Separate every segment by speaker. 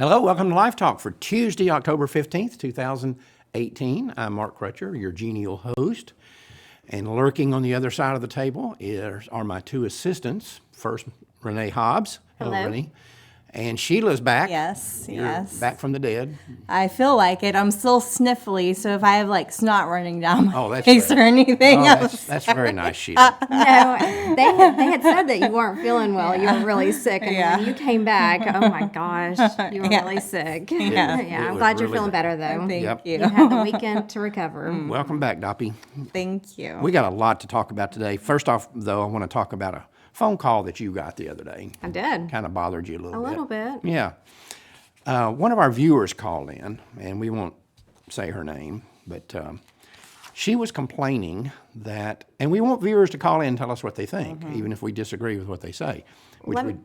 Speaker 1: Hello, welcome to LifeTalk for Tuesday, October 15th, 2018. I'm Mark Crutcher, your genial host. And lurking on the other side of the table are my two assistants. First, Renee Hobbs.
Speaker 2: Hello.
Speaker 1: Renee. And Sheila's back.
Speaker 2: Yes,
Speaker 1: You're
Speaker 2: yes.
Speaker 1: back from the dead.
Speaker 2: I feel like it. I'm still sniffly, so if I have like snot running down my
Speaker 1: that's
Speaker 2: face
Speaker 1: great.
Speaker 2: or anything,
Speaker 1: That's very nice, Sheila.
Speaker 3: No, they had said that you weren't feeling well. You were really sick, and when you came back, oh my gosh, you were really sick.
Speaker 2: Yeah.
Speaker 3: I'm
Speaker 1: was
Speaker 3: glad you're
Speaker 1: really
Speaker 3: feeling
Speaker 1: bad.
Speaker 3: better though.
Speaker 2: Thank
Speaker 1: Yep.
Speaker 2: you.
Speaker 3: You had the weekend to recover.
Speaker 1: Welcome back, Doppy.
Speaker 2: Thank you.
Speaker 1: We got a lot to talk about today. First off, though, I want to talk about a phone call that you got the other day.
Speaker 3: I did.
Speaker 1: Kind of bothered you a little bit.
Speaker 3: A little bit.
Speaker 1: Yeah. One of our viewers called in, and we won't say her name, but she was complaining that, and we want viewers to call in and tell us what they think, even if we disagree with what they say.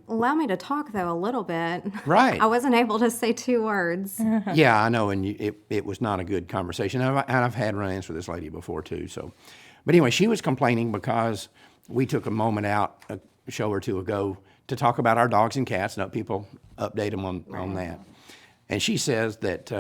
Speaker 3: Allow me to talk though a little bit.
Speaker 1: Right.
Speaker 3: I wasn't able to say two words.
Speaker 1: Yeah, I know, and it was not a good conversation. And I've had run-ins with this lady before too. So, but anyway, she was complaining because we took a moment out a show or two ago to talk about our dogs and cats and let people update them on that. And she says that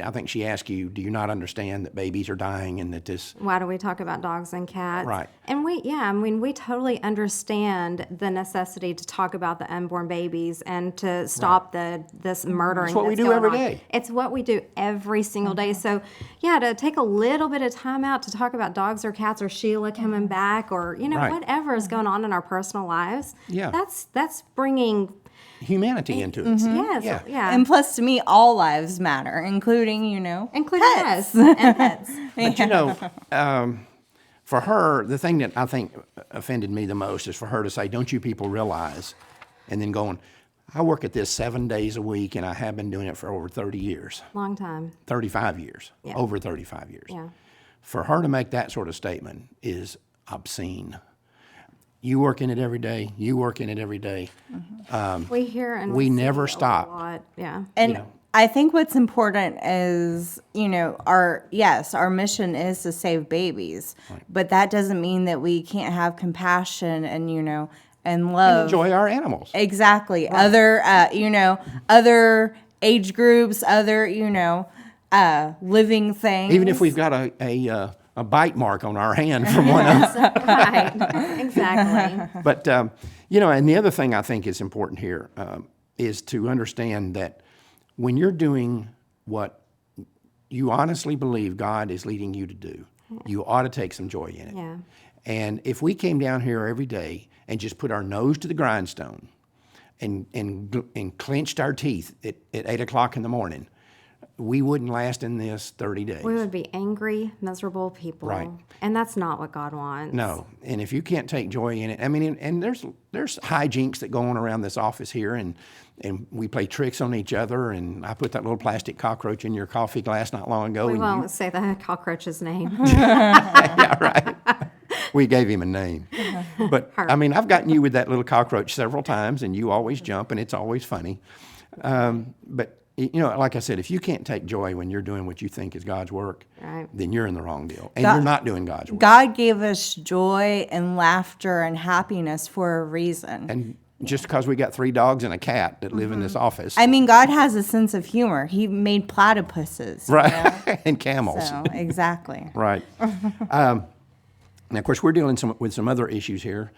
Speaker 1: I think she asked you, do you not understand that babies are dying and that this?
Speaker 3: Why do we talk about dogs and cats?
Speaker 1: Right.
Speaker 3: And we totally understand the necessity to talk about the unborn babies and to stop this murdering.
Speaker 1: It's what we
Speaker 3: that's
Speaker 1: do
Speaker 3: going
Speaker 1: every
Speaker 3: on.
Speaker 1: day.
Speaker 3: It's what we do every single day. So, yeah, to take a little bit of time out to talk about dogs or cats or Sheila coming back or,
Speaker 1: Right.
Speaker 3: whatever is going on in our personal lives.
Speaker 1: Yeah.
Speaker 3: That's bringing,
Speaker 1: Humanity into it.
Speaker 3: yes, yeah.
Speaker 2: And plus, to me, all lives matter, including,
Speaker 3: Including
Speaker 2: pets.
Speaker 3: us and pets.
Speaker 1: But for her, the thing that I think offended me the most is for her to say, don't you people realize, and then going, I work at this 7 days a week and I have been doing it for over 30 years,
Speaker 3: Long time.
Speaker 1: 35 years,
Speaker 3: Yeah.
Speaker 1: over 35 years.
Speaker 3: Yeah.
Speaker 1: For her to make that sort of statement is obscene. You work in it every day, you work in it every day.
Speaker 3: We hear and
Speaker 1: We
Speaker 3: see
Speaker 1: never
Speaker 3: a
Speaker 1: stop.
Speaker 3: lot. Yeah.
Speaker 2: And I think what's important is, our mission is to save babies, but that doesn't mean that we can't have compassion and, and love.
Speaker 1: Enjoy our animals.
Speaker 2: Exactly. Other, other age groups, other, living things.
Speaker 1: Even if we've got a bite mark on our hand from one of them.
Speaker 3: Right. Exactly.
Speaker 1: But, and the other thing I think is important here is to understand that when you're doing what you honestly believe God is leading you to do, you ought to take some joy in it.
Speaker 3: Yeah.
Speaker 1: And if we came down here every day and just put our nose to the grindstone and clenched our teeth at 8 o'clock in the morning, we wouldn't last in this 30 days.
Speaker 3: We would be angry, miserable people.
Speaker 1: Right.
Speaker 3: And that's not what God wants.
Speaker 1: No, and if you can't take joy in it, I mean, and there's hijinks that go on around this office here, and we play tricks on each other, and I put that little plastic cockroach in your coffee glass not long ago.
Speaker 3: We
Speaker 1: and
Speaker 3: won't say the cockroach's name.
Speaker 1: yeah, right. We gave him a name. But, I mean, I've gotten you with that little cockroach several times, and you always jump, and it's always funny. But, like I said, if you can't take joy when you're doing what you think is God's work,
Speaker 3: Right.
Speaker 1: then you're in the wrong deal. And you're not doing God's work.
Speaker 2: God gave us joy and laughter and happiness for a reason.
Speaker 1: And just because we got 3 dogs and a cat that live in this office.
Speaker 2: I mean, God has a sense of humor. He made platypuses.
Speaker 1: Right, and camels.
Speaker 2: So, exactly.
Speaker 1: Right. Now, of course, we're dealing with some other issues here.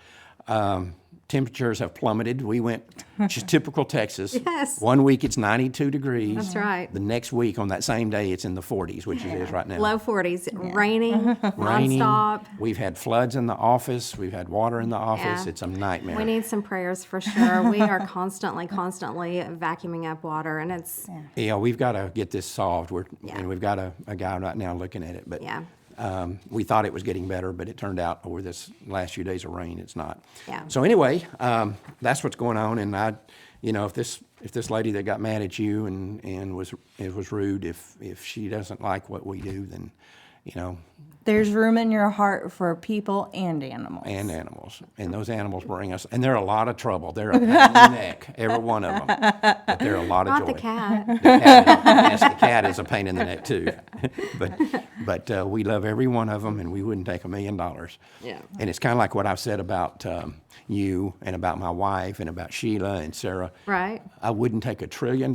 Speaker 1: Temperatures have plummeted. We went just typical Texas.
Speaker 3: Yes.
Speaker 1: 1 week it's 92 degrees.
Speaker 3: That's right.
Speaker 1: The next week on that same day it's in the 40s, which it is right now.
Speaker 3: Low 40s, raining,
Speaker 1: Raining.
Speaker 3: nonstop.
Speaker 1: We've had floods in the office. We've had water in the office.
Speaker 3: Yeah.
Speaker 1: It's a nightmare.
Speaker 3: We need some prayers for sure. We are constantly vacuuming up water, and it's,
Speaker 1: Yeah, we've got to get this solved.
Speaker 3: Yeah.
Speaker 1: And we've got a guy right now looking at it. But
Speaker 3: yeah.
Speaker 1: we thought it was getting better, but it turned out over this last few days of rain, it's not.
Speaker 3: Yeah.
Speaker 1: So anyway, that's what's going on. And if this lady that got mad at you and was rude, if she doesn't like what we do, then
Speaker 2: There's room in your heart for people and animals.
Speaker 1: And those animals bring us, and they're a lot of trouble. They're a pain in the neck, every one of them. But they're a lot of
Speaker 3: Not
Speaker 1: joy.
Speaker 3: the cat.
Speaker 1: Yes, the cat is a pain in the neck too. but we love every one of them, and we wouldn't take $1 million.
Speaker 3: Yeah.
Speaker 1: And it's kind of like what I've said about you and about my wife and about Sheila and Sarah.
Speaker 3: Right.
Speaker 1: I wouldn't take $1 trillion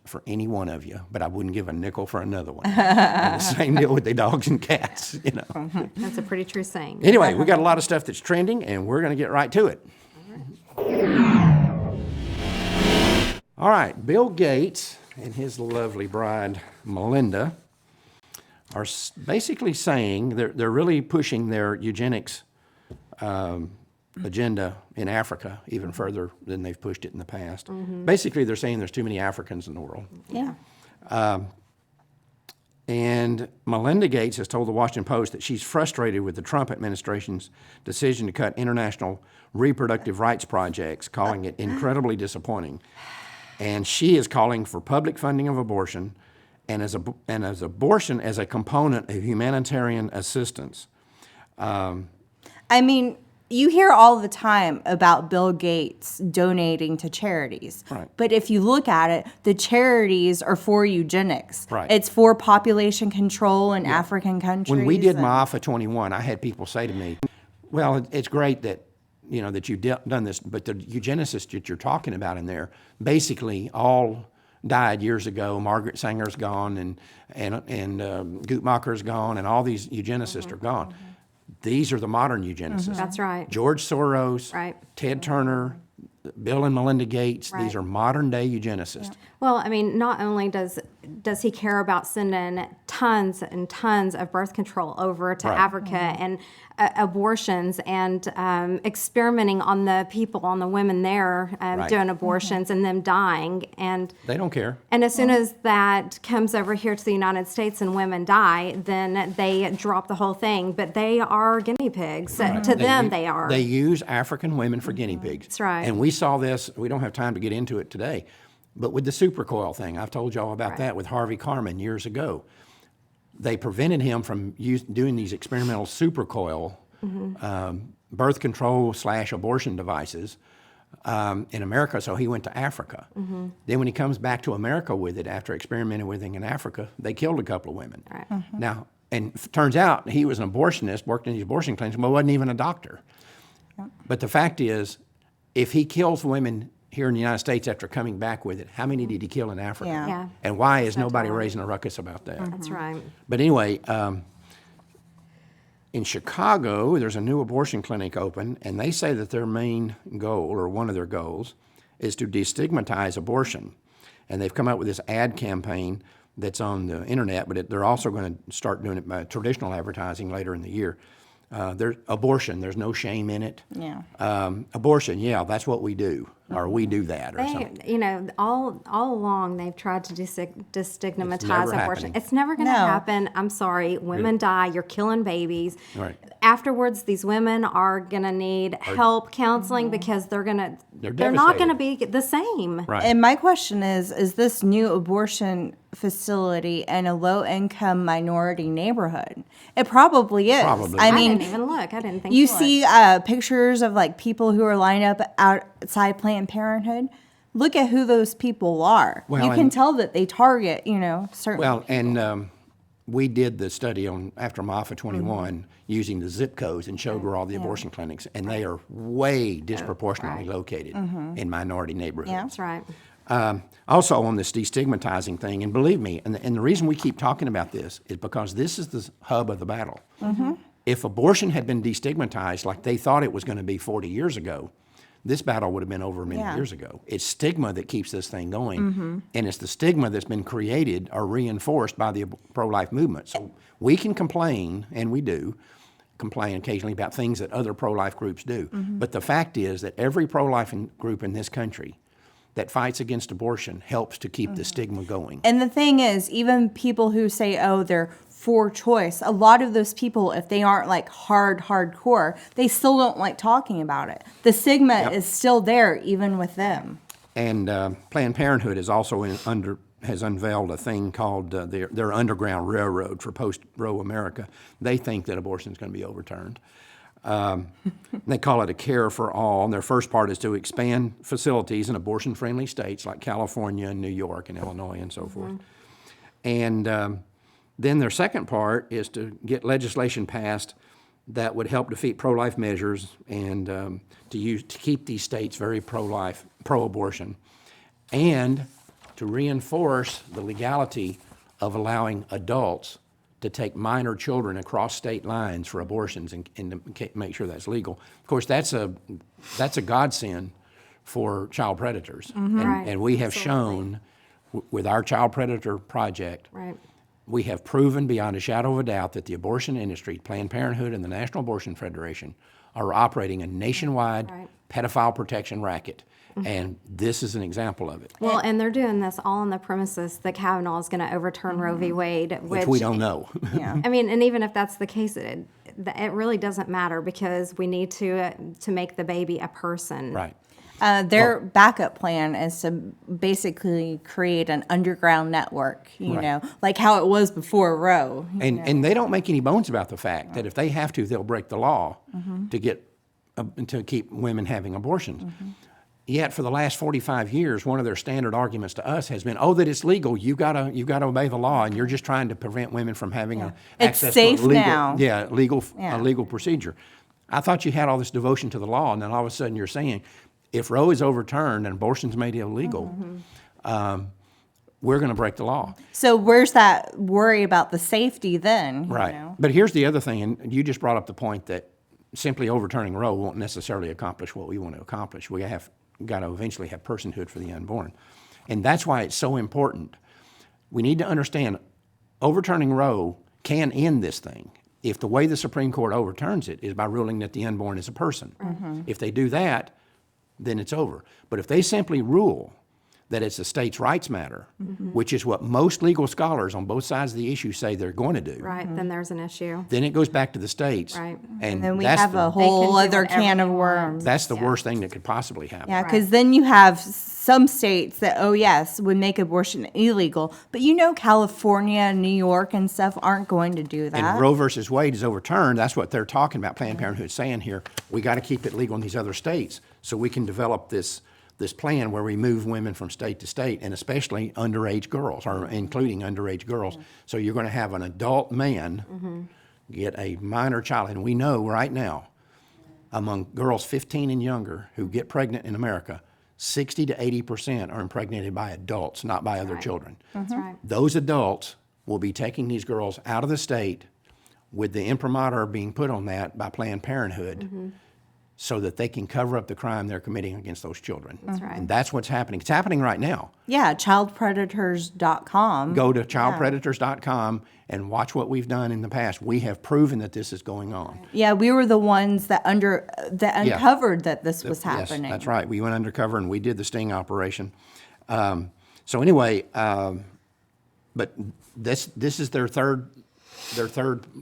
Speaker 1: for any one of you, but I wouldn't give a nickel for another one. And the same deal with the dogs and cats, you know.
Speaker 3: That's a pretty true saying.
Speaker 1: Anyway, we got a lot of stuff that's trending, and we're going to get right to it. All right, Bill Gates and his lovely bride, Melinda, are basically saying they're really pushing their eugenics agenda in Africa even further than they've pushed it in the past. Basically, they're saying there's too many Africans in the world.
Speaker 2: Yeah.
Speaker 1: And Melinda Gates has told the Washington Post that she's frustrated with the Trump administration's decision to cut international reproductive rights projects, calling it incredibly disappointing. And she is calling for public funding of abortion and as abortion as a component of humanitarian assistance.
Speaker 2: I mean, you hear all the time about Bill Gates donating to charities.
Speaker 1: Right.
Speaker 2: But if you look at it, the charities are for eugenics.
Speaker 1: Right.
Speaker 2: It's for population control in African countries.
Speaker 1: When we did
Speaker 2: and-
Speaker 1: Maafa 21, I had people say to me, well, it's great that, you know, that you've done this, but the eugenicists that you're talking about in there basically all died years ago. Margaret Sanger's gone, and Guttmacher's gone, and all these eugenicists are gone. These are the modern eugenicists.
Speaker 3: That's right.
Speaker 1: George Soros,
Speaker 3: Right.
Speaker 1: Ted Turner, Bill and Melinda Gates.
Speaker 3: Right.
Speaker 1: These are modern day eugenicists.
Speaker 3: Well, I mean, not only does he care about sending tons and tons of birth control over to
Speaker 1: Right.
Speaker 3: Africa and abortions and experimenting on the people, on the women there
Speaker 1: Right.
Speaker 3: doing abortions and them dying. And
Speaker 1: They don't care.
Speaker 3: as soon as that comes over here to the United States and women die, then they drop the whole thing. But they are guinea pigs. To them, they are.
Speaker 1: They use African women for guinea pigs.
Speaker 3: That's right.
Speaker 1: And we saw this, we don't have time to get into it today, but with the supercoil thing, I've told y'all about that with Harvey Carman years ago. They prevented him from doing these experimental supercoil birth control / abortion devices in America, so he went to Africa. Then when he comes back to America with it after experimenting with it in Africa, they killed a couple of women.
Speaker 3: Right.
Speaker 1: Now, and turns out he was an abortionist, worked in these abortion clinics, but wasn't even a doctor. But the fact is, if he kills women here in the United States after coming back with it, how many did he kill in Africa?
Speaker 2: Yeah.
Speaker 3: Yeah.
Speaker 1: And why is nobody raising a ruckus about that?
Speaker 3: That's right.
Speaker 1: But anyway, in Chicago, there's a new abortion clinic open, and they say that their main goal, or one of their goals, is to destigmatize abortion. And they've come up with this ad campaign that's on the internet, but they're also going to start doing it by traditional advertising later in the year. There's abortion, there's no shame in it.
Speaker 2: Yeah.
Speaker 1: Abortion, yeah, that's what we do, or we do that, or something.
Speaker 3: You know, all along they've tried to destigmatize
Speaker 1: It's never
Speaker 3: abortion.
Speaker 1: happening.
Speaker 3: It's never going to
Speaker 2: No.
Speaker 3: happen. I'm sorry. Women die. You're killing babies.
Speaker 1: Right.
Speaker 3: Afterwards, these women are going to need help, counseling, because they're
Speaker 1: They're
Speaker 3: not going to
Speaker 1: devastated.
Speaker 3: be the same.
Speaker 1: Right.
Speaker 2: And my question is this new abortion facility in a low-income minority neighborhood? It probably is.
Speaker 1: Probably.
Speaker 2: I
Speaker 3: I
Speaker 2: mean,
Speaker 3: didn't even look. I didn't think
Speaker 2: you
Speaker 3: to look.
Speaker 2: see pictures of like people who are lined up outside Planned Parenthood. Look at who those people are.
Speaker 1: Well,
Speaker 2: you can
Speaker 1: and-
Speaker 2: tell that they target, certain.
Speaker 1: Well, and we did the study on after Maafa 21 using the zip codes and showed where all the abortion clinics, and they are way disproportionately located in minority neighborhoods.
Speaker 2: Yeah.
Speaker 3: That's right.
Speaker 1: Also on this destigmatizing thing, and believe me, and the reason we keep talking about this is because this is the hub of the battle. If abortion had been destigmatized like they thought it was going to be 40 years ago, this battle would have been over many
Speaker 2: Yeah.
Speaker 1: years ago. It's stigma that keeps this thing going, and it's the stigma that's been created or reinforced by the pro-life movement. So we can complain, and we do, complain occasionally about things that other pro-life groups do. But the fact is that every pro-life group in this country that fights against abortion helps to keep the stigma going.
Speaker 2: And the thing is, even people who say, oh, they're for choice, a lot of those people, if they aren't like hardcore, they still don't like talking about it. The stigma is still there even with them.
Speaker 1: And Planned Parenthood is also under has unveiled a thing called their Underground Railroad for post-Roe America. They think that abortion is going to be overturned. They call it a care for all. And their first part is to expand facilities in abortion-friendly states like California and New York and Illinois and so forth. And then their second part is to get legislation passed that would help defeat pro-life measures and to keep these states very pro-life, pro-abortion, and to reinforce the legality of allowing adults to take minor children across state lines for abortions and to make sure that's legal. Of course, that's a godsend for child predators.
Speaker 3: Right.
Speaker 1: And we have shown with our child predator project,
Speaker 3: Right.
Speaker 1: we have proven beyond a shadow of a doubt that the abortion industry, Planned Parenthood and the National Abortion Federation, are operating a nationwide
Speaker 3: Right.
Speaker 1: pedophile protection racket. And this is an example of it,
Speaker 3: Well, and they're doing this all on the premises that Kavanaugh is going to overturn Roe v. Wade,
Speaker 1: which we don't know.
Speaker 2: Yeah.
Speaker 3: I mean, and even if that's the case, it really doesn't matter because we need to make the baby a person.
Speaker 1: Right.
Speaker 2: Their backup plan is to basically create an underground network, you
Speaker 1: Right.
Speaker 2: know, like how it was before Roe.
Speaker 1: And they don't make any bones about the fact that if they have to, they'll break the law to keep women having abortions. Yet for the last 45 years, one of their standard arguments to us has been, "Oh, that it's legal. You gotta obey the law, and you're just trying to prevent women from having
Speaker 2: It's
Speaker 1: access
Speaker 2: safe
Speaker 1: to a legal,
Speaker 2: now.
Speaker 1: a legal procedure." I thought you had all this devotion to the law, and then all of a sudden you're saying, if Roe is overturned and abortion's made illegal, we're going to break the law.
Speaker 2: So where's that worry about the safety then? you
Speaker 1: Right.
Speaker 2: know?
Speaker 1: But here's the other thing, and you just brought up the point that simply overturning Roe won't necessarily accomplish what we want to accomplish. We have got to eventually have personhood for the unborn. And that's why it's so important. We need to understand overturning Roe can end this thing if the way the Supreme Court overturns it is by ruling that the unborn is a person. If they do that, then it's over. But if they simply rule that it's a states' rights matter, which is what most legal scholars on both sides of the issue say they're going to do,
Speaker 3: Right. Then there's an issue.
Speaker 1: then it goes back to the states.
Speaker 3: Right.
Speaker 2: And then we
Speaker 1: that's
Speaker 2: have
Speaker 1: the,
Speaker 2: a whole
Speaker 3: They can do
Speaker 2: other
Speaker 3: whatever
Speaker 2: can
Speaker 3: they
Speaker 2: of
Speaker 3: want.
Speaker 2: worms.
Speaker 1: that's the worst thing that could possibly happen.
Speaker 2: Yeah, because then you have some states that, oh yes, would make abortion illegal, but you know California, New York, and stuff aren't going to do that.
Speaker 1: And Roe versus Wade is overturned. That's what they're talking about. Planned Parenthood saying here, we got to keep it legal in these other states so we can develop this plan where we move women from state to state, and especially underage girls, or including underage girls. So you're going to have an adult man get a minor child, and we know right now, among girls 15 and younger who get pregnant in America, 60 to 80% are impregnated by adults, not by other children.
Speaker 3: That's right.
Speaker 1: Those adults will be taking these girls out of the state with the imprimatur being put on that by Planned Parenthood so that they can cover up the crime they're committing against those children.
Speaker 3: That's right.
Speaker 1: And that's what's happening. It's happening right now.
Speaker 2: Yeah, childpredators.com.
Speaker 1: Go to childpredators.com and watch what we've done in the past. We have proven that this is going on.
Speaker 2: Yeah, we were the ones that uncovered that this was happening.
Speaker 1: Yes, that's right. We went undercover and we did the sting operation. So anyway, but this is their third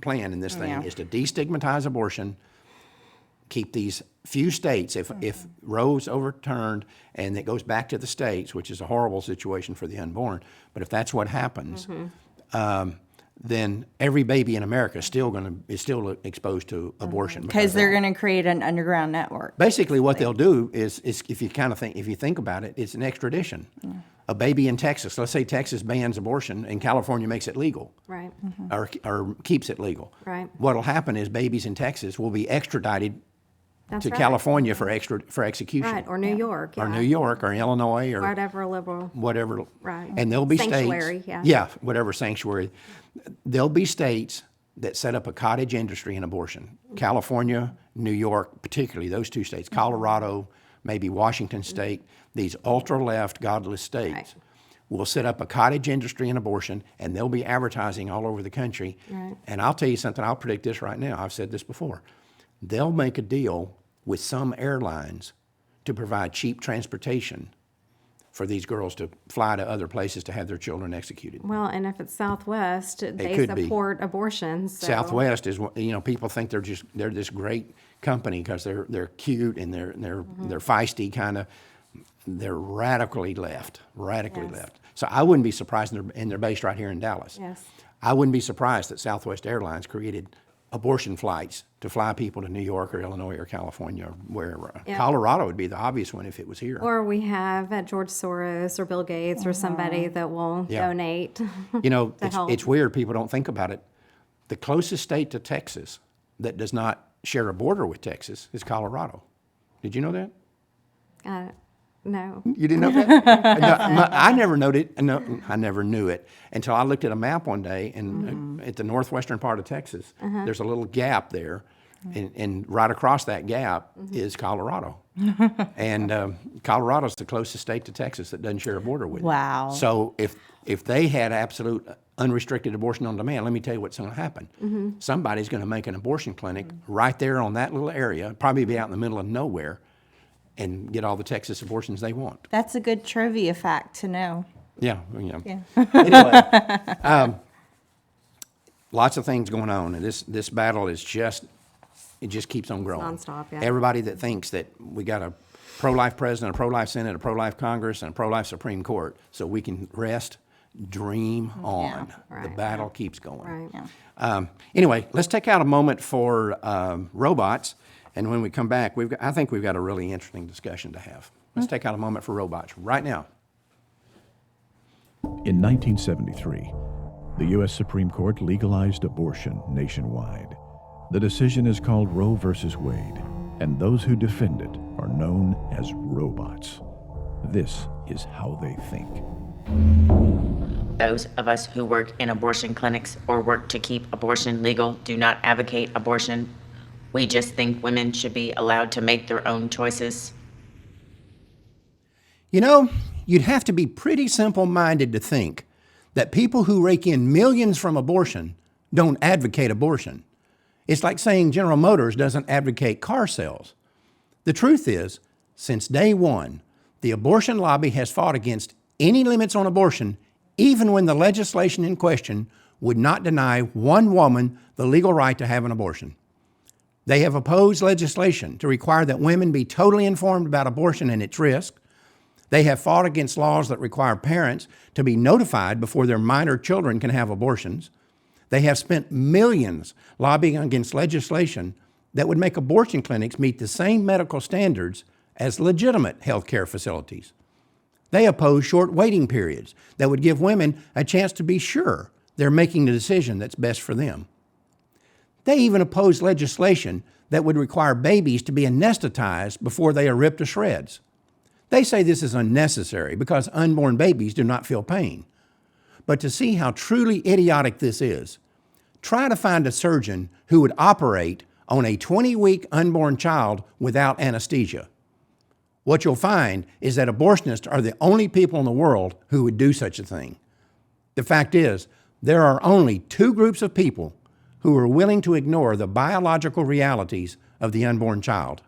Speaker 1: plan in this thing,
Speaker 2: Yeah.
Speaker 1: is to destigmatize abortion, keep these few states, if Roe's overturned and it goes back to the states, which is a horrible situation for the unborn, but if that's what happens, then every baby in America is still exposed to abortion.
Speaker 2: Because they're going to create an underground network.
Speaker 1: Basically, what they'll do is if you think about it, it's an extradition. A baby in Texas, let's say Texas bans abortion and California makes it legal,
Speaker 3: Right.
Speaker 1: or keeps it legal.
Speaker 3: Right.
Speaker 1: What'll happen is babies in Texas will be extradited
Speaker 3: That's
Speaker 1: to
Speaker 3: right.
Speaker 1: California for execution.
Speaker 3: Right. Or New York.
Speaker 1: Or
Speaker 3: yeah.
Speaker 1: New York, or Illinois, or
Speaker 3: Whatever liberal.
Speaker 1: whatever.
Speaker 3: Right.
Speaker 1: And there'll be
Speaker 3: Sanctuary,
Speaker 1: states.
Speaker 3: yeah.
Speaker 1: Whatever sanctuary. There'll be states that set up a cottage industry in abortion. California, New York, particularly those two states, Colorado, maybe Washington State, these ultra-left, godless states
Speaker 3: Right.
Speaker 1: will set up a cottage industry in abortion, and they'll be advertising all over the country.
Speaker 3: Right.
Speaker 1: And I'll tell you something, I'll predict this right now. I've said this before. They'll make a deal with some airlines to provide cheap transportation for these girls to fly to other places to have their children executed.
Speaker 3: Well, and if it's Southwest, they
Speaker 1: could be.
Speaker 3: support abortion. So.
Speaker 1: Southwest is, people think they're this great company because they're cute and they're feisty kind of. They're radically left.
Speaker 3: Yes.
Speaker 1: left. So I wouldn't be surprised, and they're based right here in Dallas.
Speaker 3: Yes.
Speaker 1: I wouldn't be surprised that Southwest Airlines created abortion flights to fly people to New York or Illinois or California or wherever.
Speaker 3: Yeah.
Speaker 1: Colorado would be the obvious one if it was here.
Speaker 3: Or we have George Soros or Bill Gates or somebody that will donate.
Speaker 1: You know,
Speaker 3: help.
Speaker 1: it's weird. People don't think about it. The closest state to Texas that does not share a border with Texas is Colorado. Did you know that?
Speaker 3: No.
Speaker 1: You didn't know that? No, I never noted. No, I never knew it until I looked at a map one day, and at the northwestern part of Texas, there's a little gap there, and right across that gap is Colorado, and Colorado's the closest state to Texas that doesn't share a border with it.
Speaker 2: Wow.
Speaker 1: So if they had absolute unrestricted abortion on demand, let me tell you what's going to happen. Somebody's going to make an abortion clinic right there on that little area, probably be out in the middle of nowhere, and get all the Texas abortions they want.
Speaker 2: That's a good trivia fact to know.
Speaker 1: Yeah.
Speaker 2: Yeah.
Speaker 1: Anyway, lots of things going on, and this battle is just keeps on growing.
Speaker 3: Nonstop, yeah.
Speaker 1: Everybody that thinks that we got a pro-life president, a pro-life Senate, a pro-life Congress, and a pro-life Supreme Court, so we can rest, dream on.
Speaker 3: right,
Speaker 1: The battle keeps going.
Speaker 3: Right.
Speaker 2: Yeah.
Speaker 1: Anyway, let's take out a moment for RoeBots, and when we come back, I think we've got a really interesting discussion to have. Let's take out a moment for RoeBots right now.
Speaker 4: In 1973, the U.S. Supreme Court legalized abortion nationwide. The decision is called Roe versus Wade, and those who defend it are known as RoeBots. This is how they think.
Speaker 5: Those of us who work in abortion clinics or work to keep abortion legal do not advocate abortion. We just think women should be allowed to make their own choices.
Speaker 1: You know, you'd have to be pretty simple-minded to think that people who rake in millions from abortion don't advocate abortion. It's like saying General Motors doesn't advocate car sales. The truth is, since day one, the abortion lobby has fought against any limits on abortion, even when the legislation in question would not deny one woman the legal right to have an abortion. They have opposed legislation to require that women be totally informed about abortion and its risk. They have fought against laws that require parents to be notified before their minor children can have abortions. They have spent millions lobbying against legislation that would make abortion clinics meet the same medical standards as legitimate health care facilities. They oppose short waiting periods that would give women a chance to be sure they're making the decision that's best for them. They even oppose legislation that would require babies to be anesthetized before they are ripped to shreds. They say this is unnecessary because unborn babies do not feel pain. But to see how truly idiotic this is, try to find a surgeon who would operate on a 20-week unborn child without anesthesia. What you'll find is that abortionists are the only people in the world who would do such a thing. The fact is, there are only two groups of people who are willing to ignore the biological realities of the unborn child.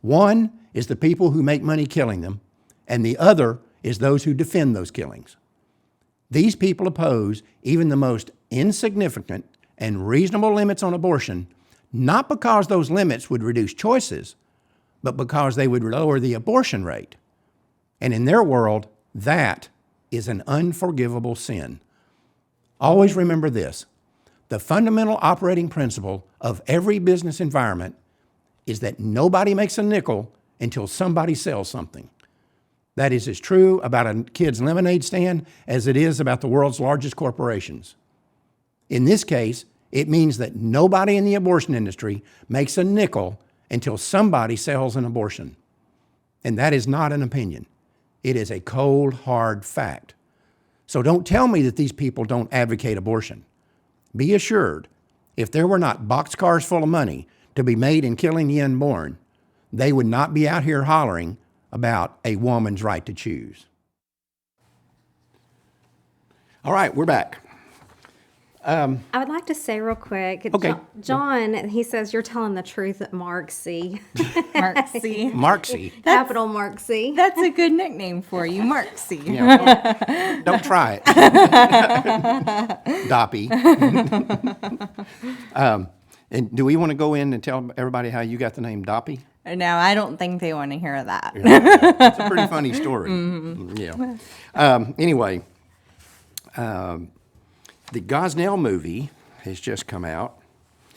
Speaker 1: One is the people who make money killing them, and the other is those who defend those killings. These people oppose even the most insignificant and reasonable limits on abortion, not because those limits would reduce choices, but because they would lower the abortion rate. And in their world, that is an unforgivable sin. Always remember this: the fundamental operating principle of every business environment is that nobody makes a nickel until somebody sells something. That is as true about a kid's lemonade stand as it is about the world's largest corporations. In this case, it means that nobody in the abortion industry makes a nickel until somebody sells an abortion. And that is not an opinion. It is a cold, hard fact. So don't tell me that these people don't advocate abortion. Be assured, if there were not boxcars full of money to be made in killing the unborn, they would not be out here hollering about a woman's right to choose. All right, we're back.
Speaker 3: I would like to say real quick,
Speaker 1: Okay.
Speaker 3: John, he says you're telling the truth at Mark C.
Speaker 2: Marksy.
Speaker 1: Marksy.
Speaker 3: Capital Mark C.
Speaker 2: That's a good nickname for you, Marksy.
Speaker 1: Yeah, don't try it. Doppy. And do we want to go in and tell everybody how you got the name Doppy?
Speaker 2: No, I don't think they want to hear that.
Speaker 1: It's a pretty funny story. Yeah. Anyway, The Gosnell movie has just come out,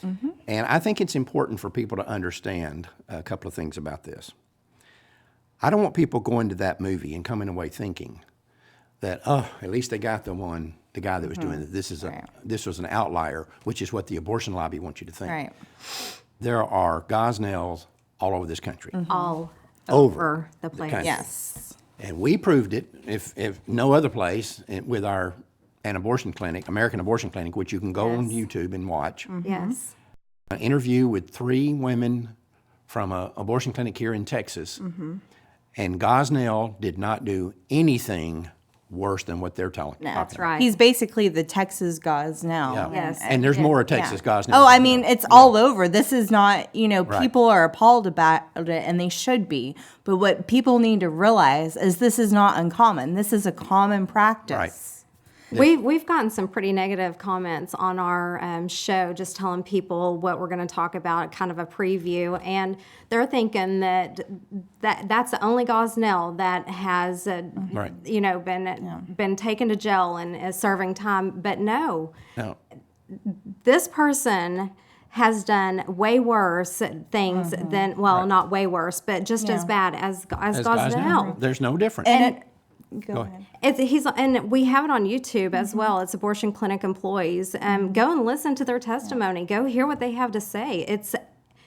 Speaker 1: and I think it's important for people to understand a couple of things about this. I don't want people going to that movie and coming away thinking that, oh, at least they got the guy that was doing it. This was an outlier, which is what the abortion lobby wants you to think.
Speaker 2: Right.
Speaker 1: There are Gosnells all over this country.
Speaker 3: All
Speaker 1: Over
Speaker 3: the place.
Speaker 1: country.
Speaker 2: Yes.
Speaker 1: And we proved it, if no other place, with an abortion clinic, American Abortion Clinic, which you can go on YouTube and watch.
Speaker 3: Yes.
Speaker 1: An interview with 3 women from an abortion clinic here in Texas. And Gosnell did not do anything worse than what they're talking about.
Speaker 3: That's right.
Speaker 2: He's basically the Texas Gosnell.
Speaker 1: Yeah.
Speaker 3: Yes.
Speaker 1: And there's more of Texas Gosnell.
Speaker 2: Oh, I mean, it's all over. This is not,
Speaker 1: Right.
Speaker 2: people are appalled about it, and they should be. But what people need to realize is this is not uncommon. This is a common practice.
Speaker 1: Right.
Speaker 3: We've gotten some pretty negative comments on our show, just telling people what we're going to talk about, kind of a preview, and they're thinking that's the only Gosnell that has,
Speaker 1: Right.
Speaker 3: been taken to jail and is serving time. But no,
Speaker 1: No.
Speaker 3: this person has done way worse things than, well, not way worse, but just as bad as Gosnell.
Speaker 1: There's no difference.
Speaker 2: And
Speaker 1: Go ahead.
Speaker 3: And we have it on YouTube as well. It's abortion clinic employees. Go and listen to their testimony. Go hear what they have to say. It's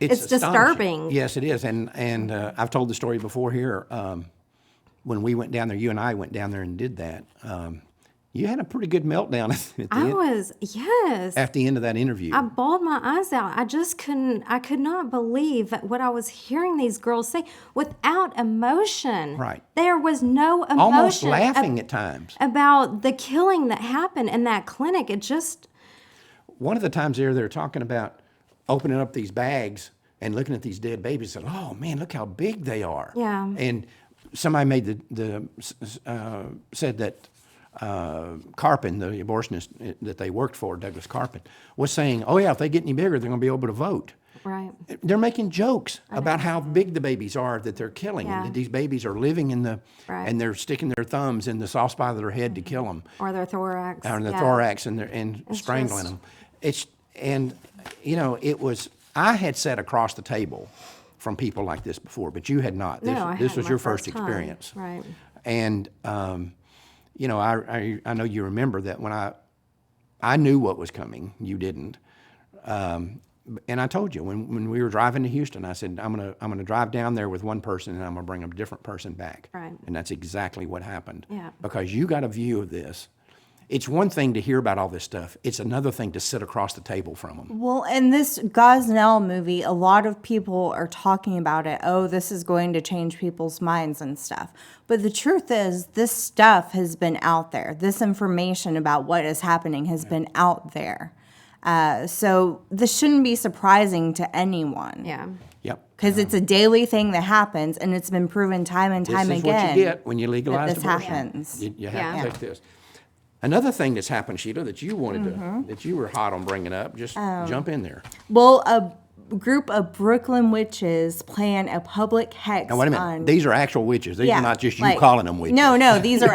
Speaker 1: astonishing.
Speaker 3: disturbing.
Speaker 1: Yes, it is. And I've told the story before here. When we went down there, you and I went down there and did that. You had a pretty good meltdown at the end of that interview.
Speaker 3: I bawled my eyes out. I could not believe what I was hearing these girls say without emotion.
Speaker 1: Right.
Speaker 3: There was no emotion.
Speaker 1: Almost laughing at times.
Speaker 3: About the killing that happened in that clinic. It just...
Speaker 1: One of the times there, they were talking about opening up these bags and looking at these dead babies and said, oh, man, look how big they are.
Speaker 3: Yeah.
Speaker 1: And somebody made said that Carpin, the abortionist that they worked for, Douglas Carpin, was saying, oh, yeah, if they get any bigger, they're going to be able to vote.
Speaker 3: Right.
Speaker 1: They're making jokes about how big the babies are that they're killing,
Speaker 3: Yeah.
Speaker 1: and that these babies are living in
Speaker 3: Right.
Speaker 1: and they're sticking their thumbs in the soft spot of their head to kill them,
Speaker 3: Or their thorax.
Speaker 1: or in the
Speaker 3: Yeah.
Speaker 1: thorax, and strangling them. It was. I had sat across the table from people like this before, but you had not.
Speaker 3: No, I
Speaker 1: This
Speaker 3: hadn't.
Speaker 1: was
Speaker 3: My
Speaker 1: your first
Speaker 3: first time.
Speaker 1: experience,
Speaker 3: Right.
Speaker 1: And I know you remember that when I knew what was coming, you didn't. And I told you when we were driving to Houston, I said I'm gonna drive down there with one person and I'm gonna bring a different person back.
Speaker 3: Right.
Speaker 1: And that's exactly what happened.
Speaker 3: Yeah.
Speaker 1: Because you got a view of this. It's one thing to hear about all this stuff. It's another thing to sit across the table from them.
Speaker 2: Well, in this Gosnell movie, a lot of people are talking about it. Oh, this is going to change people's minds and stuff. But the truth is, this stuff has been out there. This information about what is happening has been out there. So this shouldn't be surprising to anyone.
Speaker 3: Yeah.
Speaker 1: Yep.
Speaker 2: Because it's a daily thing that happens, and it's been proven time and time
Speaker 1: This is
Speaker 2: again.
Speaker 1: what you get when you legalize
Speaker 2: this
Speaker 1: abortion.
Speaker 2: happens.
Speaker 1: You have
Speaker 3: Yeah.
Speaker 1: to take this. Another thing that's happened, Sheila, that you wanted that you were hot on bringing up, just jump in there.
Speaker 2: Well, a group of Brooklyn witches plan a public hex
Speaker 1: Now, wait a minute.
Speaker 2: on...
Speaker 1: These are actual witches. These are not just you calling them witches.
Speaker 2: No, these are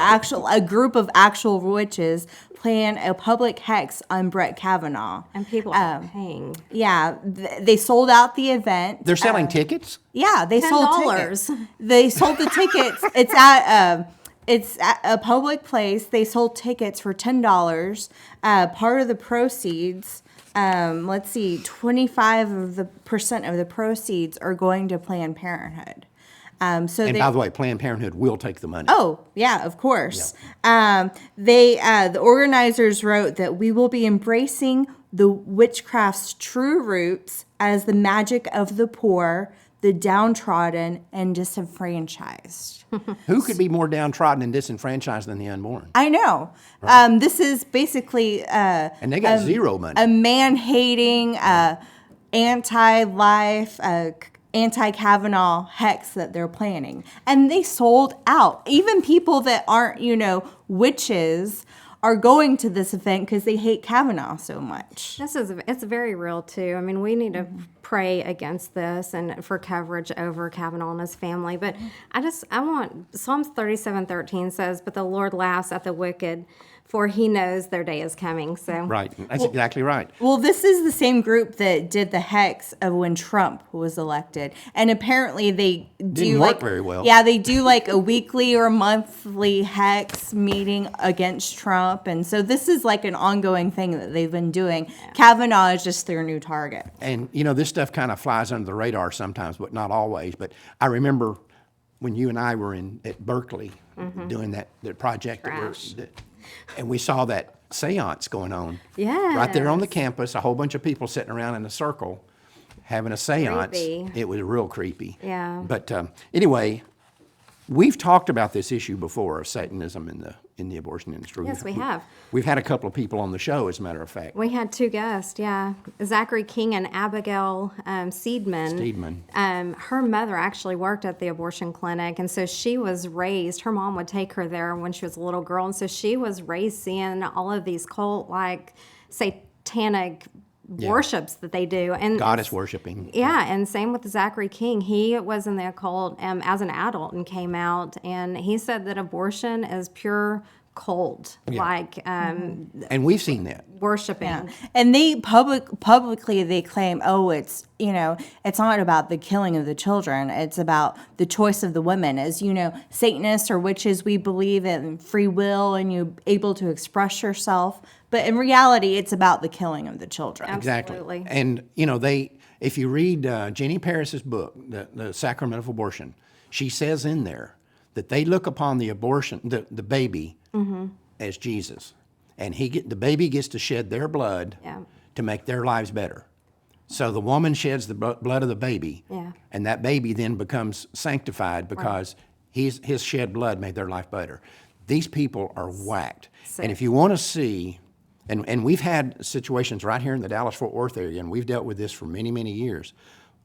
Speaker 2: a group of actual witches plan a public hex on Brett Kavanaugh.
Speaker 3: And people are paying.
Speaker 2: Yeah, they sold out the event.
Speaker 1: They're selling tickets?
Speaker 2: Yeah, they sold
Speaker 3: $10.
Speaker 2: tickets. They sold the tickets. It's at a public place. They sold tickets for $10. Part of the proceeds, 25% of the proceeds are going to Planned Parenthood.
Speaker 1: And by the way, Planned Parenthood will take the money.
Speaker 2: Oh, yeah, of course. The organizers wrote that we will be embracing the witchcraft's true roots as the magic of the poor, the downtrodden, and disenfranchised.
Speaker 1: Who could be more downtrodden and disenfranchised than the unborn?
Speaker 2: I know. This is basically
Speaker 1: And they got zero money.
Speaker 2: a man-hating, anti-life, anti-Kavanaugh hex that they're planning. And they sold out. Even people that aren't, witches are going to this event because they hate Kavanaugh so much.
Speaker 3: It's very real too. I mean, we need to pray against this and for coverage over Kavanaugh and his family. But I want Psalms 37:13 says, "But the Lord laughs at the wicked, for he knows their day is coming. So
Speaker 1: Right. That's exactly right.
Speaker 2: Well, this is the same group that did the hex of when Trump was elected, and apparently they do
Speaker 1: Didn't work very well.
Speaker 2: Yeah, they do like a weekly or monthly hex meeting against Trump, and so this is like an ongoing thing that they've been doing. Kavanaugh is just their new target.
Speaker 1: And, you know, this stuff kind of flies under the radar sometimes, but not always. But I remember when you and I were at Berkeley doing that project, and we saw that seance going on. Right there on the campus, a whole bunch of people sitting around in a circle having a seance.
Speaker 3: Creepy.
Speaker 1: It was real creepy.
Speaker 3: Yeah.
Speaker 1: But anyway, we've talked about this issue before of Satanism in the abortion industry.
Speaker 3: Yes, we have.
Speaker 1: We've had a couple of people on the show, as a matter of fact.
Speaker 3: we had 2 guests, Zachary King and Abigail Seidman. Her mother actually worked at the abortion clinic, and so she was raised, her mom would take her there when she was a little girl, and so she was raised seeing all of these cult-like satanic worships that they do. And
Speaker 1: Goddess worshiping.
Speaker 3: yeah, and same with Zachary King. He was in the occult as an adult and came out, and he said that abortion is pure cult,
Speaker 1: And we've seen that.
Speaker 3: worshiping.
Speaker 2: And they publicly they claim, oh, it's it's not about the killing of the children. It's about the choice of the women. As you know, Satanists or witches, we believe in free will and you're able to express yourself. But in reality, it's about the killing of the children.
Speaker 3: Absolutely.
Speaker 1: Exactly. And, if you read Jenny Paris's book, the Sacrament of Abortion, she says in there that they look upon the abortion, the baby, as Jesus. And the baby gets to shed their blood to make their lives better. So the woman sheds the blood of the baby, and that baby then becomes sanctified because his shed blood made their life better. These people are whacked. And if you want to see... And we've had situations right here in the Dallas-Fort Worth area, and we've dealt with this for many, many years,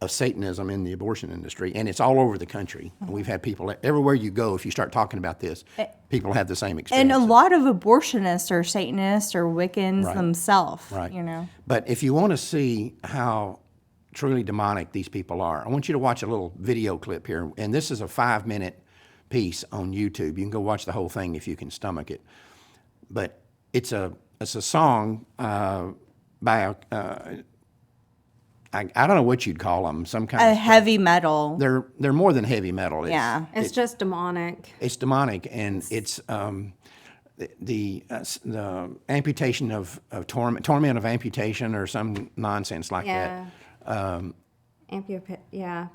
Speaker 1: of Satanism in the abortion industry, and it's all over the country. And we've had people, everywhere you go, if you start talking about this, people have the same experience.
Speaker 2: And a lot of abortionists are Satanists or Wiccans themselves.
Speaker 1: Right.
Speaker 2: You know.
Speaker 1: But if you want to see how truly demonic these people are, I want you to watch a little video clip here. And this is a 5-minute piece on YouTube. You can go watch the whole thing if you can stomach it. But it's a song by I don't know what you'd call them, some kind
Speaker 2: A
Speaker 1: of
Speaker 2: heavy metal.
Speaker 1: They're more than heavy metal.
Speaker 2: Yeah.
Speaker 3: It's just demonic.
Speaker 1: It's demonic, and it's the amputation of torment of amputation or some nonsense like that.
Speaker 3: Yeah.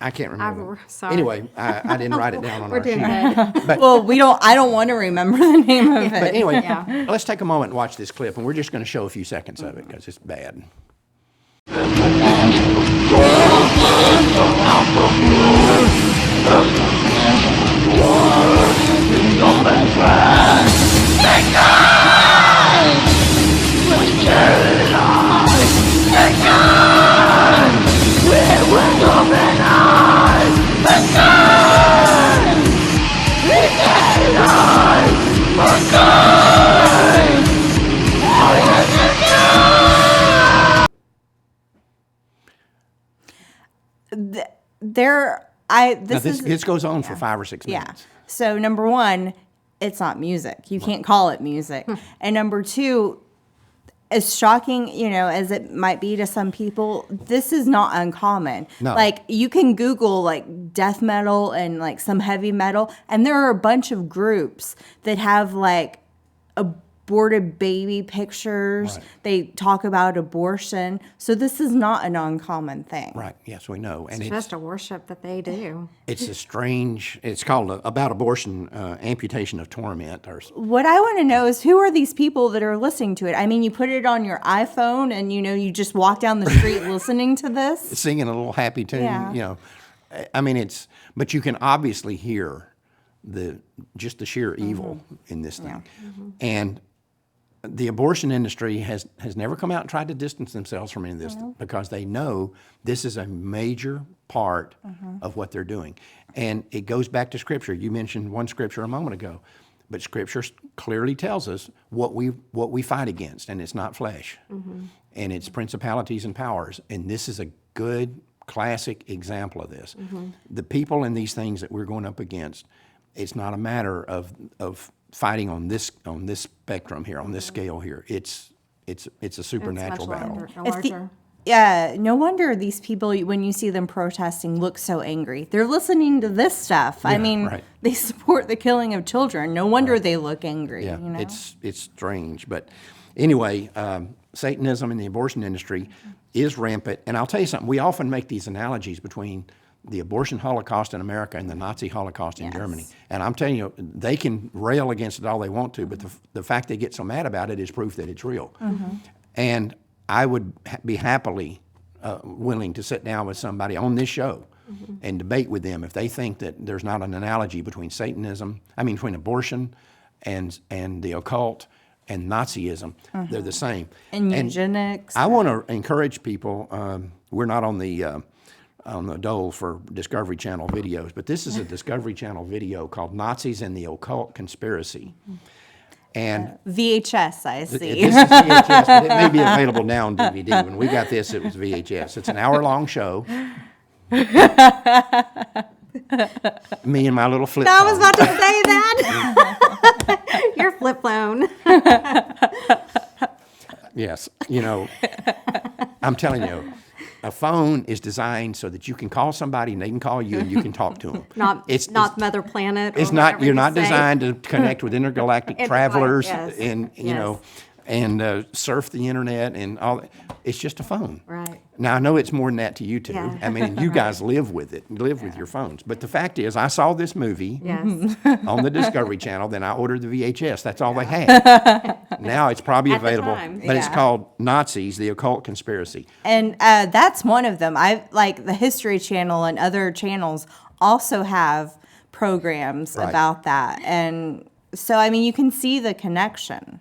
Speaker 1: I can't remember.
Speaker 3: Sorry.
Speaker 1: Anyway, I didn't write it down on
Speaker 3: We're
Speaker 1: our
Speaker 3: doing
Speaker 1: sheet.
Speaker 3: good.
Speaker 2: Well, I don't want to remember the name of it.
Speaker 1: But anyway, let's take a moment and watch this clip, and we're just going to show a few seconds of it because it's bad.
Speaker 2: This
Speaker 1: goes on for 5 or 6
Speaker 2: Yeah.
Speaker 1: minutes.
Speaker 2: So number one, it's not music. You can't call it music. And number two, as shocking, as it might be to some people, this is not uncommon.
Speaker 1: No.
Speaker 2: Like you can Google like death metal and like some heavy metal, and there are a bunch of groups that have like aborted baby pictures.
Speaker 1: Right.
Speaker 2: They talk about abortion. So this is not an uncommon thing.
Speaker 1: Right. Yes, we know. And
Speaker 3: It's just a worship that they do.
Speaker 1: it's called about abortion, amputation of torment.
Speaker 2: What I want to know is who are these people that are listening to it? I mean, you put it on your iPhone and, you just walk down the street listening to this.
Speaker 1: Singing a little happy tune,
Speaker 2: Yeah.
Speaker 1: I mean, but you can obviously hear just the sheer evil in this thing. And the abortion industry has never come out and tried to distance themselves from any of this because they know this is a major part of what they're doing. And it goes back to Scripture. You mentioned one Scripture a moment ago, but Scripture clearly tells us what we fight against, and it's not flesh, and it's principalities and powers. And this is a good classic example of this. The people in these things that we're going up against, it's not a matter of fighting on this spectrum here, on this scale here. It's a supernatural battle.
Speaker 3: Larger.
Speaker 2: Yeah, no wonder these people, when you see them protesting, look so angry. They're listening to this stuff. I mean,
Speaker 1: right.
Speaker 2: they support the killing of children. No wonder they look angry.
Speaker 1: Yeah,
Speaker 2: You know?
Speaker 1: it's strange. But anyway, Satanism in the abortion industry is rampant. And I'll tell you something, we often make these analogies between the abortion Holocaust in America and the Nazi Holocaust in Germany. And I'm telling you, they can rail against it all they want to, but the fact they get so mad about it is proof that it's real. And I would be happily willing to sit down with somebody on this show and debate with them if they think that there's not an analogy between between abortion and the occult and Nazism. They're the same.
Speaker 2: And eugenics.
Speaker 1: I want to encourage people. We're not on the dole for Discovery Channel videos, but this is a Discovery Channel video called Nazis and the Occult Conspiracy. And
Speaker 2: VHS, I see.
Speaker 1: this is VHS, but it may be available now on DVD. When we got this, it was VHS. It's an hour-long show. Me and my little flip phone.
Speaker 3: I was about to say that. Your flip phone.
Speaker 1: Yes. I'm telling you, a phone is designed so that you can call somebody and they can call you and you can talk to them.
Speaker 3: Not Mother Planet.
Speaker 1: It's
Speaker 3: or
Speaker 1: not.
Speaker 3: whatever
Speaker 1: You're
Speaker 3: you
Speaker 1: not
Speaker 3: say.
Speaker 1: designed to connect with intergalactic travelers
Speaker 3: yes,
Speaker 1: and surf the internet and all that. It's just a phone.
Speaker 3: Right.
Speaker 1: Now I know it's more than that to you two.
Speaker 3: Yeah.
Speaker 1: I mean, you guys live with it, live with your phones. But the fact is, I saw this movie
Speaker 3: Yes.
Speaker 1: on the Discovery Channel. Then I ordered the VHS. That's all they had. Now it's probably
Speaker 3: At the
Speaker 1: available,
Speaker 3: time.
Speaker 1: but it's called Nazis: The Occult Conspiracy.
Speaker 2: And that's one of them. I like the History Channel and other channels also have programs
Speaker 1: Right.
Speaker 2: about that. And so, I mean, you can see the connection.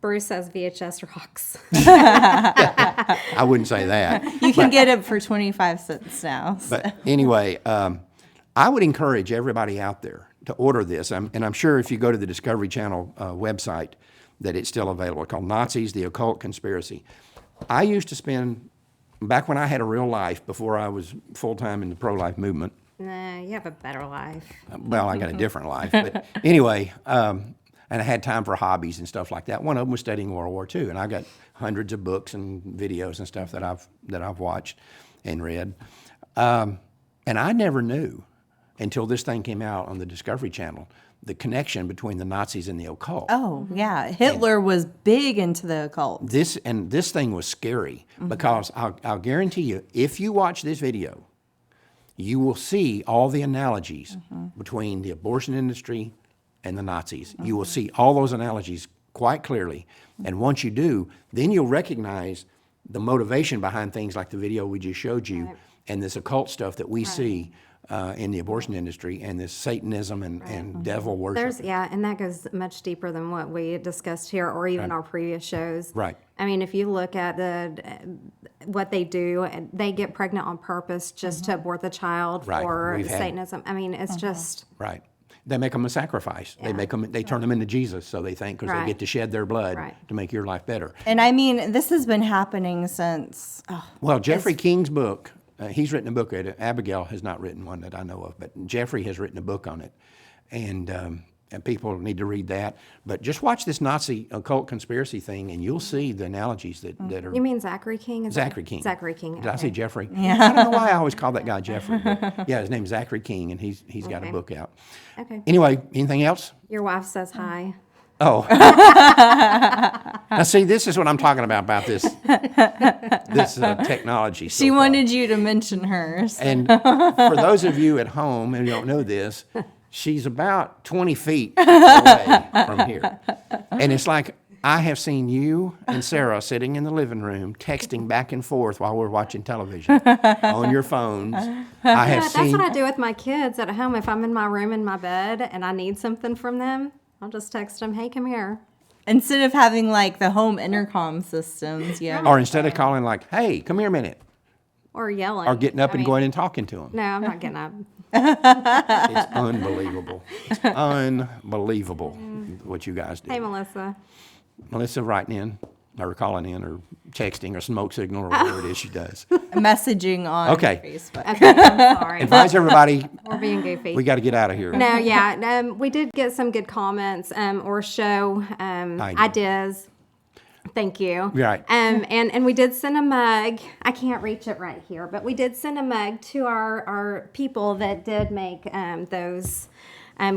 Speaker 3: Bruce says VHS rocks.
Speaker 1: I wouldn't say that.
Speaker 2: You can get it for 25 cents now. so.
Speaker 1: But anyway, I would encourage everybody out there to order this. And I'm sure if you go to the Discovery Channel website that it's still available, called Nazis, the Occult Conspiracy. I used to spend, back when I had a real life, before I was full-time in the pro-life movement,
Speaker 3: Nah, you have a better life.
Speaker 1: well, I got a different life. But anyway, and I had time for hobbies and stuff like that. One of them was studying World War II, and I got hundreds of books and videos and stuff that I've watched and read. And I never knew until this thing came out on the Discovery Channel, the connection between the Nazis and the occult.
Speaker 2: Oh, yeah. Hitler was big into the occult.
Speaker 1: This thing was scary because I'll guarantee you, if you watch this video, you will see all the analogies between the abortion industry and the Nazis. You will see all those analogies quite clearly. And once you do, then you'll recognize the motivation behind things like the video we just showed you and this occult stuff that we see in the abortion industry and this Satanism and devil worship.
Speaker 3: And that goes much deeper than what we discussed here or even our previous shows.
Speaker 1: Right.
Speaker 3: I mean, if you look at what they do, they get pregnant on purpose just to abort the child
Speaker 1: Right.
Speaker 3: for
Speaker 1: We've had-
Speaker 3: Satanism. I mean, it's just
Speaker 1: Right. They make them a sacrifice. They turn them into Jesus, so they think, because they
Speaker 3: Right.
Speaker 1: get to shed their blood
Speaker 3: Right.
Speaker 1: to make your life better.
Speaker 2: And I mean, this has been happening since,
Speaker 1: Well, Jeffrey King's book, he's written a book. Abigail has not written one that I know of, but Jeffrey has written a book on it. And people need to read that. But just watch this Nazi occult conspiracy thing, and you'll see the analogies that are...
Speaker 3: You mean Zachary King?
Speaker 1: Zachary King.
Speaker 3: Zachary King.
Speaker 1: Did I
Speaker 3: okay.
Speaker 1: say Jeffrey? Yeah. I don't know why I always call that guy Jeffrey. But yeah, his name's Zachary King, and he's got a
Speaker 3: Okay.
Speaker 1: book out.
Speaker 3: Okay.
Speaker 1: Anyway, anything else?
Speaker 3: Your wife says hi.
Speaker 1: Oh. Now, see, this is what I'm talking about this technology.
Speaker 2: she wanted you to mention hers.
Speaker 1: And for those of you at home who don't know this, she's about 20 feet away from here. And it's like I have seen you and Sarah sitting in the living room texting back and forth while we're watching television on your phones. I have
Speaker 3: That's
Speaker 1: seen...
Speaker 3: what I do with my kids at home. If I'm in my room in my bed and I need something from them, I'll just text them, hey, come here.
Speaker 2: Instead of having like the home intercom systems, yeah.
Speaker 1: Or instead of calling like, hey, come here a minute,
Speaker 3: Or yelling.
Speaker 1: or getting up
Speaker 3: I
Speaker 1: and
Speaker 3: mean,
Speaker 1: going and talking to them.
Speaker 3: No, I'm not getting up.
Speaker 1: It's unbelievable. It's unbelievable what you guys do.
Speaker 3: Hey, Melissa.
Speaker 1: Melissa writing in. or calling in or texting or smoke signal or whatever it is she does.
Speaker 2: Messaging on
Speaker 1: Okay.
Speaker 2: Facebook.
Speaker 3: Okay, I'm sorry.
Speaker 1: Advise everybody,
Speaker 3: We're being goofy.
Speaker 1: we got to get out of here.
Speaker 3: No, yeah, we did get some good comments or show ideas. Thank you.
Speaker 1: Right.
Speaker 3: And we did send a mug. I can't reach it right here, but we did send a mug to our people that did make those.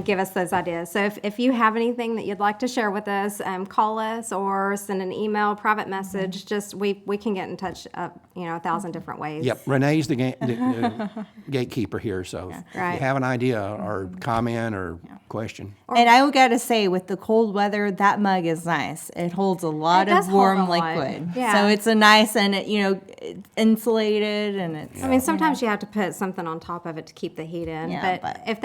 Speaker 3: Give us those ideas. So if you have anything that you'd like to share with us, call us or send an email, private message. Just we can get in touch, 1,000 different ways.
Speaker 1: Yep, Renee's the gatekeeper here, so if
Speaker 3: Right.
Speaker 1: you have an idea or comment or question.
Speaker 2: And I got to say, with the cold weather, that mug is nice. It holds a lot
Speaker 3: It does
Speaker 2: of
Speaker 3: hold
Speaker 2: warm
Speaker 3: a lot.
Speaker 2: liquid.
Speaker 3: Yeah.
Speaker 2: So it's a nice and it's insulated and it's.
Speaker 3: I mean, sometimes you have to put something on top of it to keep the heat in.
Speaker 2: Yeah,
Speaker 3: but
Speaker 2: but
Speaker 3: if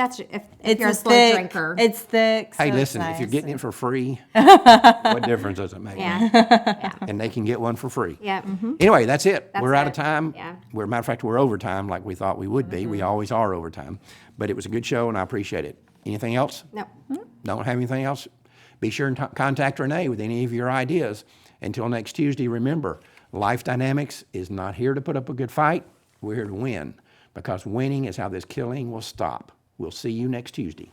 Speaker 2: It's
Speaker 3: you're a
Speaker 2: a
Speaker 3: slow
Speaker 2: thick.
Speaker 3: drinker,
Speaker 2: It's thick.
Speaker 1: Hey,
Speaker 2: so
Speaker 1: listen,
Speaker 2: it's
Speaker 1: if you're
Speaker 2: nice
Speaker 1: getting
Speaker 2: and-
Speaker 1: it for free, what difference does it make?
Speaker 3: yeah,
Speaker 1: And they can get one for free.
Speaker 3: yeah.
Speaker 1: Anyway, that's it.
Speaker 3: That's
Speaker 1: We're out
Speaker 3: it.
Speaker 1: of time.
Speaker 3: Yeah.
Speaker 1: Matter of fact, we're overtime like we thought we would be. We always are overtime. But it was a good show, and I appreciate it. Anything else?
Speaker 3: No.
Speaker 1: Don't have anything else? Be sure and contact Renee with any of your ideas. Until next Tuesday, remember, Life Dynamics is not here to put up a good fight. We're here to win, because winning is how this killing will stop. We'll see you next Tuesday.